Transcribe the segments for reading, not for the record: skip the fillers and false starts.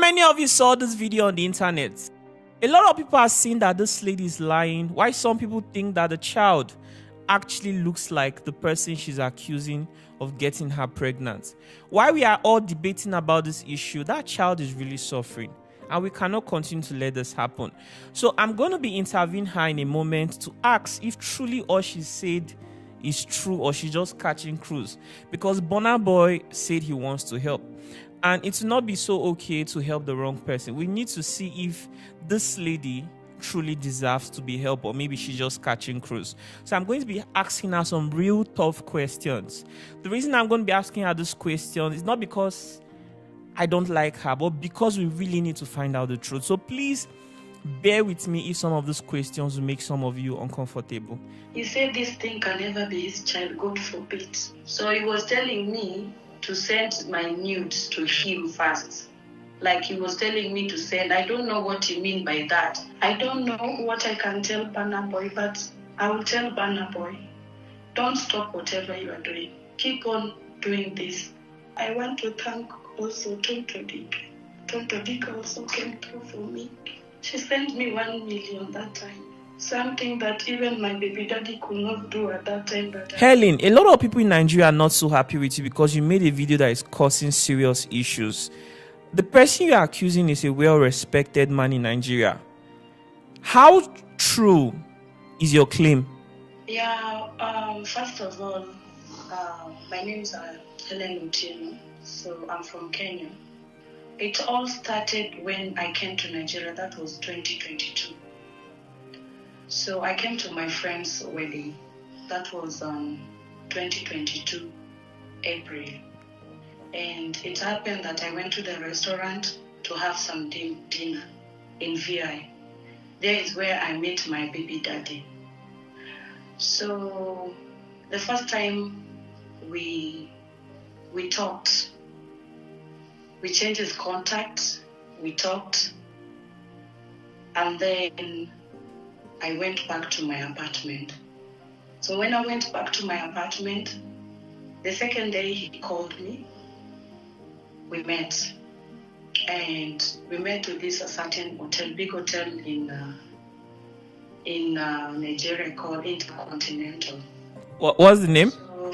many of you saw this video on the internet? A lot of people are saying that this lady is lying, while some people think that the child actually looks like the person she's accusing of getting her pregnant. While we are all debating about this issue, that child is really suffering, and we cannot continue to let this happen. So I'm going to be interviewing her in a moment to ask if truly all she said is true or she's just catching cruise, because Burna Boy said he wants to help, and it will not be so okay to help the wrong person. We need to see if this lady truly deserves to be helped, or maybe she's just catching cruise. So I'm going to be asking her some real tough questions. The reason I'm going to be asking her this question is not because I don't like her, but because we really need to find out the truth. So please bear with me if some of these questions will make some of you uncomfortable. He said this thing can never be his child, God forbid. So he was telling me to send my nudes to him first. Like he was telling me to send. I don't know what you mean by that. I don't know what I can tell Burna Boy, but I will tell Burna Boy, don't stop whatever you are doing. Keep on doing this. I want to thank also Tonto Dick. Tonto Dick also came through for me. She sent me 1 million that time. Something that even my baby daddy could not do at that time. But Helen, a lot of people in Nigeria are not so happy with you because you made a video that is causing serious issues. The person you are accusing is a well-respected man in Nigeria. How true is your claim? Yeah, first of all, my name is Helen Otieno, so I'm from Kenya. It all started when I came to Nigeria. That was 2022. So I came to my friend's wedding. That was 2022, April. And it happened that I went to the restaurant to have some dinner in VI. There is where I met my baby daddy. So the first time we talked, we changed his contact, we talked, and then I went back to my apartment. So when I went back to my apartment, the second day he called me. We met, and we met to this certain hotel, big hotel in Nigeria called Intercontinental. What's the name? So,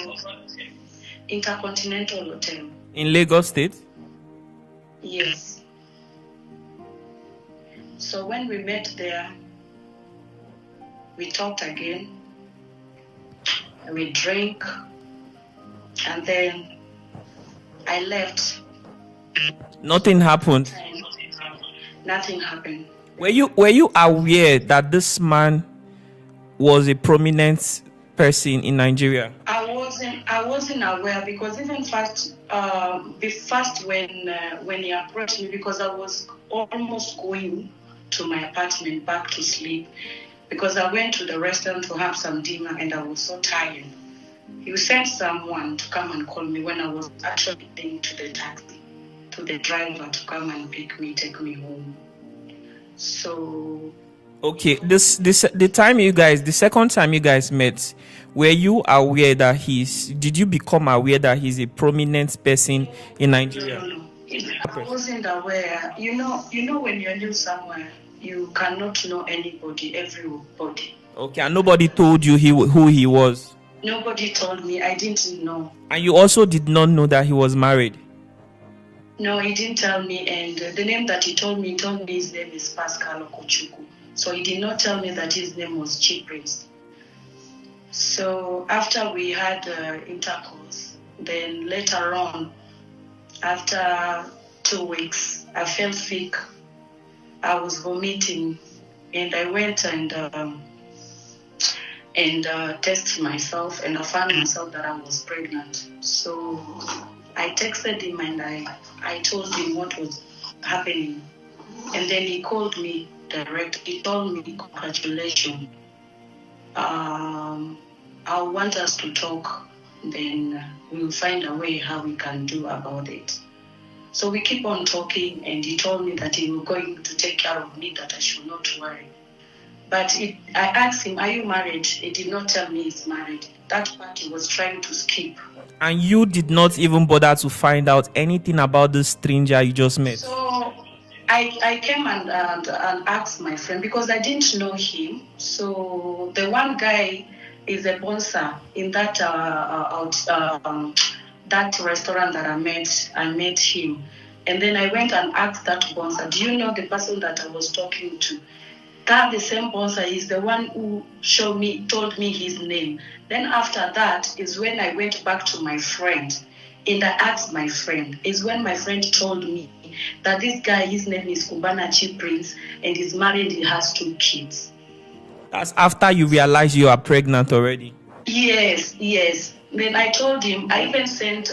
Intercontinental Hotel. In Lagos State? Yes. So when we met there, we talked again, we drank, and then I left. Nothing happened. Nothing happened. Were you aware that this man was a prominent person in Nigeria? I wasn't aware, because even first when he approached me, because I was almost going to my apartment back to sleep, because I went to the restaurant to have some dinner and I was so tired. He sent someone to come and call me when I was actually getting to the taxi, to the driver to come and pick me, take me home. So okay, the second time you guys met, were you aware that did you become aware that he's a prominent person in Nigeria? No. I wasn't aware. You know when you're new somewhere, you cannot know anybody, everybody. Okay, and nobody told you who he was? Nobody told me. I didn't know. And you also did not know that he was married? No, he didn't tell me. And the name that he told me his name is Pascal Okochukwu. So he did not tell me that his name was Chief Prince. So after we had intercourse, then later on, after 2 weeks, I felt sick. I was vomiting, and I went and tested myself, and I found myself that I was pregnant. So I texted him and I told him what was happening, and then he called me direct. He told me, congratulations. I want us to talk, then we'll find a way how we can do about it. So we keep on talking, and he told me that he was going to take care of me, that I should not worry. But I asked him, are you married? He did not tell me he's married. That part he was trying to skip. And you did not even bother to find out anything about this stranger you just met? So I came and asked my friend because I didn't know him. So the one guy is a sponsor in that that restaurant that I met him. And then I went and asked that sponsor, do you know the person that I was talking to? That the same sponsor is the one who told me his name. Then after that is when I went back to my friend and I asked my friend, is when my friend told me that this guy, his name is Cubana Chief Prince, and he's married, he has 2 kids. That's after you realize you are pregnant already. Yes. Then I told him, I even sent